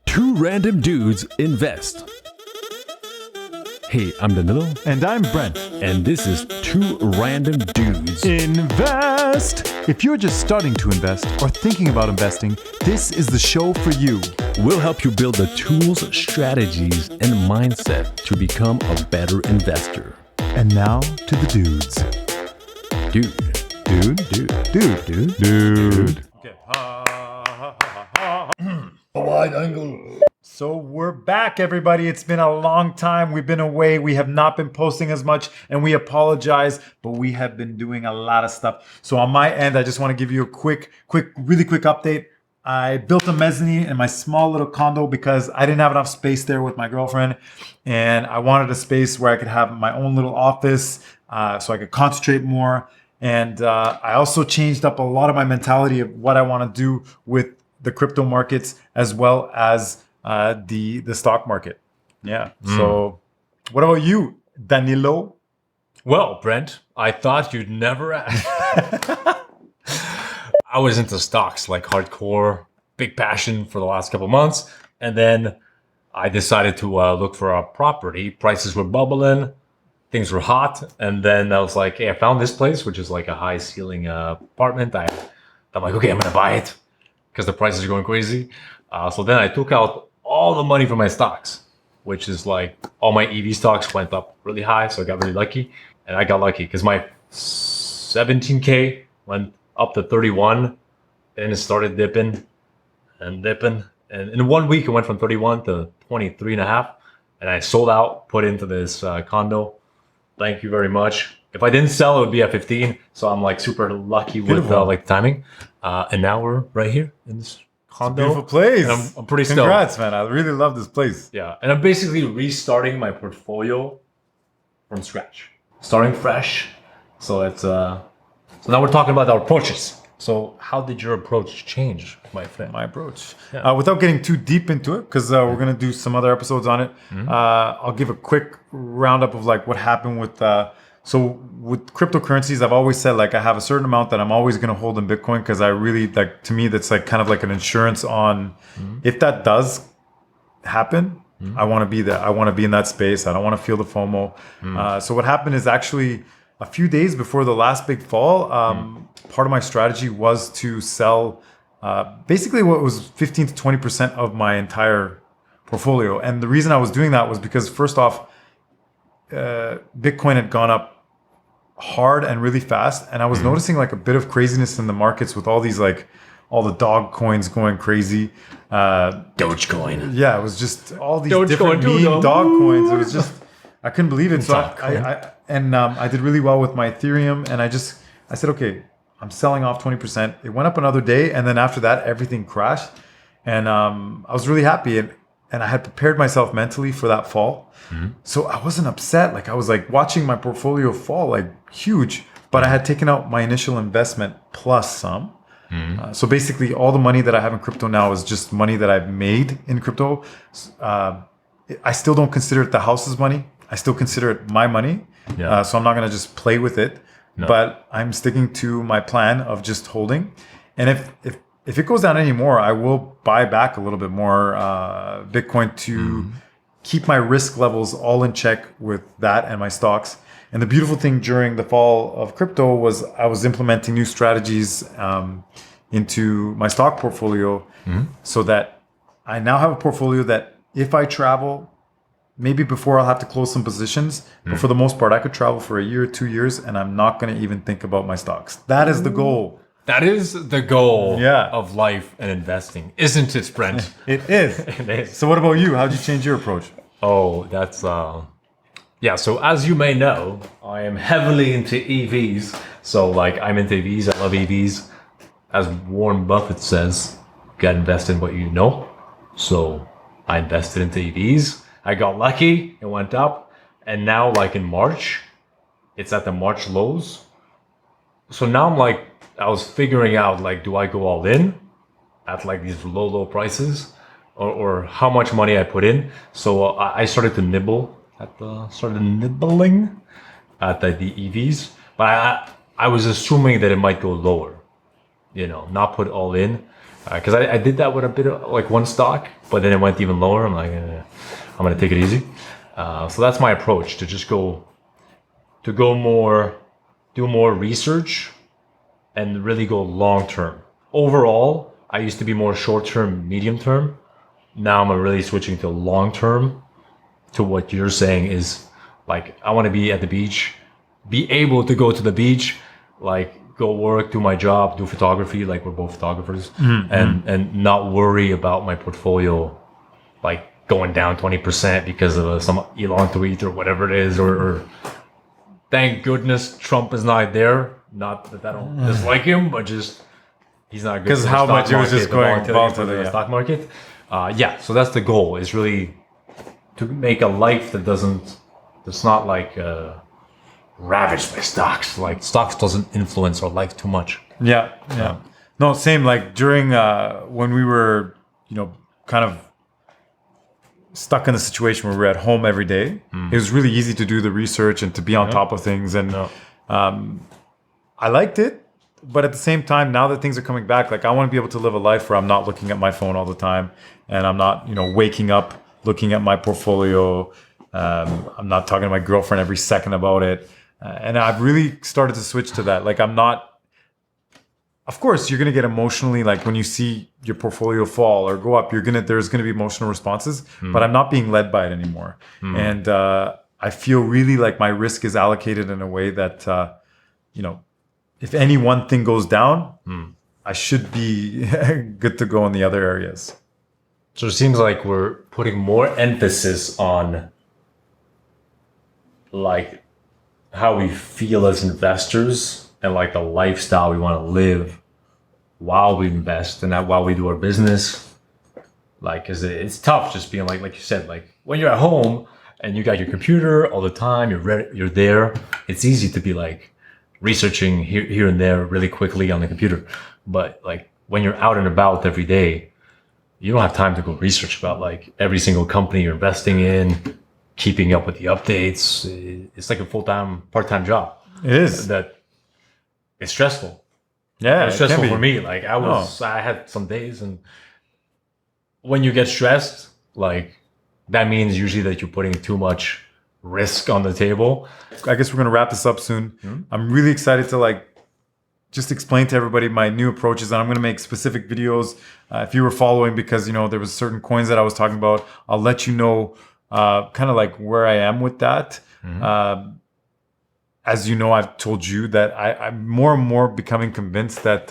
Two random dudes invest. Hey, I'm Danylo. And I'm Brent. And this is Two Random Dudes Invest! If you're just starting to invest or thinking about investing, this is the show for you. We'll help you build the tools, strategies, and mindset to become a better investor. And now to the dudes. Dude. Okay. A wide angle. So we're back, everybody. It's been a long time. We've been away. We have not been posting as much, and we apologize, but we have been doing a lot of stuff. So on my end, I just want to give you a really quick update. I built a mezzanine in my small little condo because I didn't have enough space there with my girlfriend, and I wanted a space where I could have my own little office so I could concentrate more. And I also changed up a lot of my mentality of what I want to do with the crypto markets as well as the stock market. Yeah. So what about you, Danylo? Well, Brent, I thought you'd never ask. I was into stocks, like hardcore, big passion for the last couple months. And then I decided to look for a property. Prices were bubbling. Things were hot. And then I was like, hey, I found this place, which is like a high ceiling apartment. I'm like, okay, I'm going to buy it because the prices are going crazy. So then I took out all the money from my stocks, which is like all my EV stocks went up really high. So I got really lucky. And I got lucky because my 17K went up to 31 and it started dipping. And in 1 week, it went from 31 to 23 and a half. And I sold out, put into this condo. Thank you very much. If I didn't sell, it would be at 15. So I'm like super lucky with like timing. And now we're right here in this condo. Beautiful place. And I'm pretty stoked. Congrats, man. I really love this place. Yeah. And I'm basically restarting my portfolio from scratch. Starting fresh. So it's so now we're talking about our approaches. So how did your approach change, my friend? My approach. Yeah. Without getting too deep into it, because we're going to do some other episodes on it, I'll give a quick roundup of like what happened with... So with cryptocurrencies, I've always said like I have a certain amount that I'm always going to hold in Bitcoin because I really like, to me, that's like kind of like an insurance on if that does happen, I want to be there. I want to be in that space. I don't want to feel the FOMO. So what happened is actually a few days before the last big fall, part of my strategy was to sell basically what was 15 to 20% of my entire portfolio. And the reason I was doing that was because first off, Bitcoin had gone up hard and really fast, and I was noticing like a bit of craziness in the markets with all these like all the dog coins going crazy. Dogecoin. Yeah, it was just all these Dogecoin different too, meme though. dog coins. It was just I couldn't believe it. So Dogecoin. I did really well with my Ethereum, and I said, okay, I'm selling off 20%. It went up another day, and then after that, everything crashed, and I was really happy, and I had prepared myself mentally for that fall. So I wasn't upset. Like I was like watching my portfolio fall like huge, but I had taken out my initial investment plus some. So basically all the money that I have in crypto now is just money that I've made in crypto. I still don't consider it the house's money. I still consider it my money. Yeah. So I'm not going to just play with it, but I'm sticking to my plan of just holding. And if it goes down anymore, I will buy back a little bit more Bitcoin to keep my risk levels all in check with that and my stocks. And the beautiful thing during the fall of crypto was I was implementing new strategies into my stock portfolio so that I now have a portfolio that if I travel, maybe before I'll have to close some positions, but for the most part, I could travel for a year, 2 years, and I'm not going to even think about my stocks. That is the goal. That is the goal Yeah. of life and investing, isn't it, Brent? It is. It is. So what about you? How'd you change your approach? Oh, that's yeah. So as you may know, I am heavily into EVs. So like I'm into EVs. I love EVs. As Warren Buffett says, you gotta invest in what you know. So I invested into EVs. I got lucky. It went up, and now like in March, it's at the March lows. So now I'm like, I was figuring out like, do I go all in at like these low prices, or how much money I put in? So I started to nibbling at the EVs, but I was assuming that it might go lower, not put all in. Because I did that with a bit of like one stock, but then it went even lower. I'm like, I'm gonna take it easy. So that's my approach, to just do more research and really go long term. Overall, I used to be more short term, medium term. Now I'm really switching to long term, to what you're saying is like, I want to be at the beach, be able to go to the beach, like go work, do my job, do photography, like we're both photographers, and not worry about my portfolio like going down 20% because of some Elon tweet or whatever it is, or thank goodness Trump is not there. Not that I don't dislike him, but just he's not good. Because for the how stock much it was market, just the going volatility for volatile, the stock market. So that's the goal, is really to make a life that's not like ravaged by stocks. Like stocks doesn't influence our life too much. Yeah. No, same. Like during when we were, kind of stuck in a situation where we were at home every day, it was really easy to do the research and to be on top of things. And I liked it, but at the same time, now that things are coming back, like I want to be able to live a life where I'm not looking at my phone all the time, and I'm not, waking up looking at my portfolio. I'm not talking to my girlfriend every second about it. And I've really started to switch to that. Like I'm not. Of course, you're gonna get emotionally, like when you see your portfolio fall or go up, there's gonna be emotional responses. But I'm not being led by it anymore, and I feel really like my risk is allocated in a way that, if any one thing goes down, I should be good to go in the other areas. So it seems like we're putting more emphasis on like how we feel as investors, and like the lifestyle we want to live while we invest and while we do our business. Like, cause it's tough just being like you said, like when you're at home and you got your computer all the time, you're there. It's easy to be like researching here and there really quickly on the computer. But like when you're out and about every day, you don't have time to go research about like every single company you're investing in, keeping up with the updates. It's like a full-time, part-time job. It is. That it's stressful. Yeah, It's stressful for me. Like I had some days, and when you get stressed, like that means usually that you're putting too much risk on the table. I guess we're gonna wrap this up soon. I'm really excited to like just explain to everybody my new approaches, and I'm gonna make specific videos. If you were following, because there was certain coins that I was talking about, I'll let you know kind of like where I am with that. As you know, I've told you that I'm more and more becoming convinced that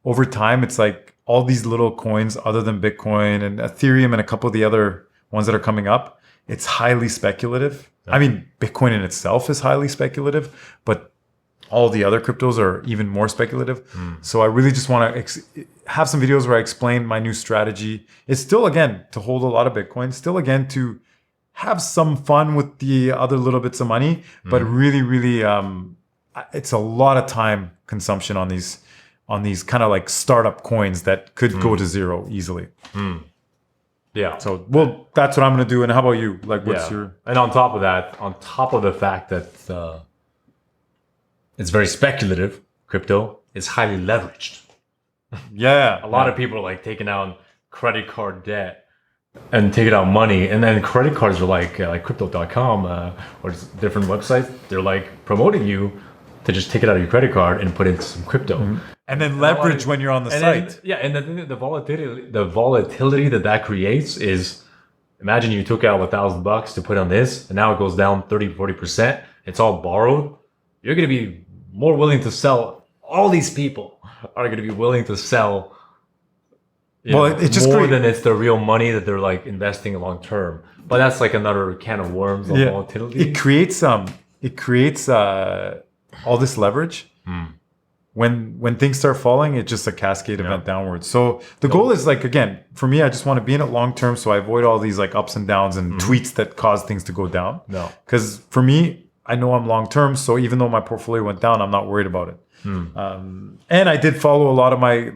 over time, it's like all these little coins other than Bitcoin and Ethereum and a couple of the other ones that are coming up, it's highly speculative. I mean, Bitcoin in itself is highly speculative, but all the other cryptos are even more speculative. So I really just want to have some videos where I explain my new strategy. It's still, again, to hold a lot of Bitcoin, still, again, to have some fun with the other little bits of money, but really, really, it's a lot of time consumption on these kind of like startup coins that could go to zero easily. Yeah. So, well, that's what I'm going to do. And how about you? Like, what's your... And on top of that, on top of the fact that it's very speculative, crypto is highly leveraged. Yeah. A lot of people are like taking out credit card debt and taking out money, and then credit cards are like crypto.com or different websites. They're like promoting you to just take it out of your credit card and put in some crypto, and then leverage when you're on the site. And the volatility that creates is, imagine you took out $1,000 to put on this, and now it goes down 30-40%. It's all borrowed. You're going to be more willing to sell. All these people are going to be willing to sell. It's just more than it's the real money that they're like investing long term. But that's like another can of worms of volatility. It creates all this leverage. When things start falling, it's just a cascade event downwards. So the goal is like, again, for me, I just want to be in it long term, so I avoid all these like ups and downs and tweets that cause things to go down. No, because for me, I know I'm long term, so even though my portfolio went down, I'm not worried about it. And I did follow a lot of I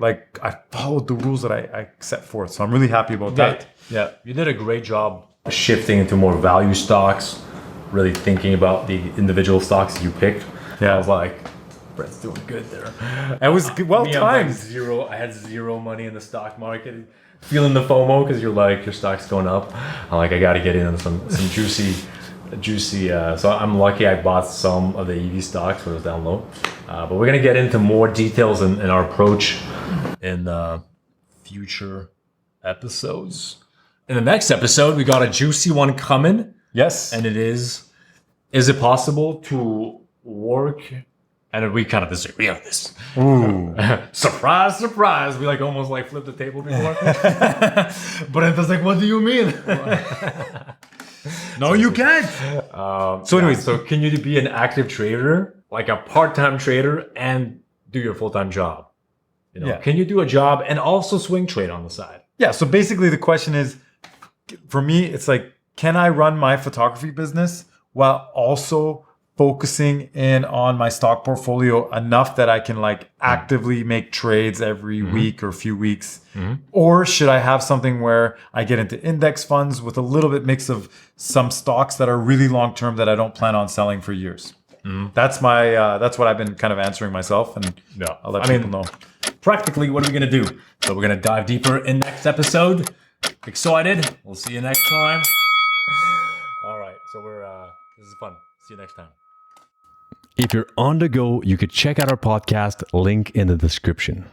followed the rules that I set forth. So I'm really happy about that. Yeah, you did a great job shifting into more value stocks, really thinking about the individual stocks you picked. Yeah. I was like, Brent's doing good there. It was well Me, I'm like timed. zero. I had zero money in the stock market. Feeling the FOMO because you're like your stock's going up. I'm like, I got to get in on some juicy. So I'm lucky I bought some of the EV stocks when it was down low. But we're gonna get into more details in our approach in future episodes. In the next episode, we got a juicy one coming, Yes. and it is it possible to work? And we kind of disagree on this. Ooh. Surprise, surprise. We like almost like flipped the table before. But it's like, what do you mean? No, you can't. So anyways, so can you be an active trader, like a part-time trader, and do your full-time job? You know, Yeah. Can you do a job and also swing trade on the side? Yeah. So basically, the question is, for me, it's like, can I run my photography business while also focusing in on my stock portfolio enough that I can like actively make trades every week or a few weeks? Or should I have something where I get into index funds with a little bit mix of some stocks that are really long term that I don't plan on selling for years? That's what I've been kind of answering myself, and Yeah. I'll let I mean, people know. Practically, what are we going to do? So we're going to dive deeper in next episode. Excited. We'll see you next time. All right. So this is fun. See you next time. If you're on the go, you could check out our podcast, link in the description.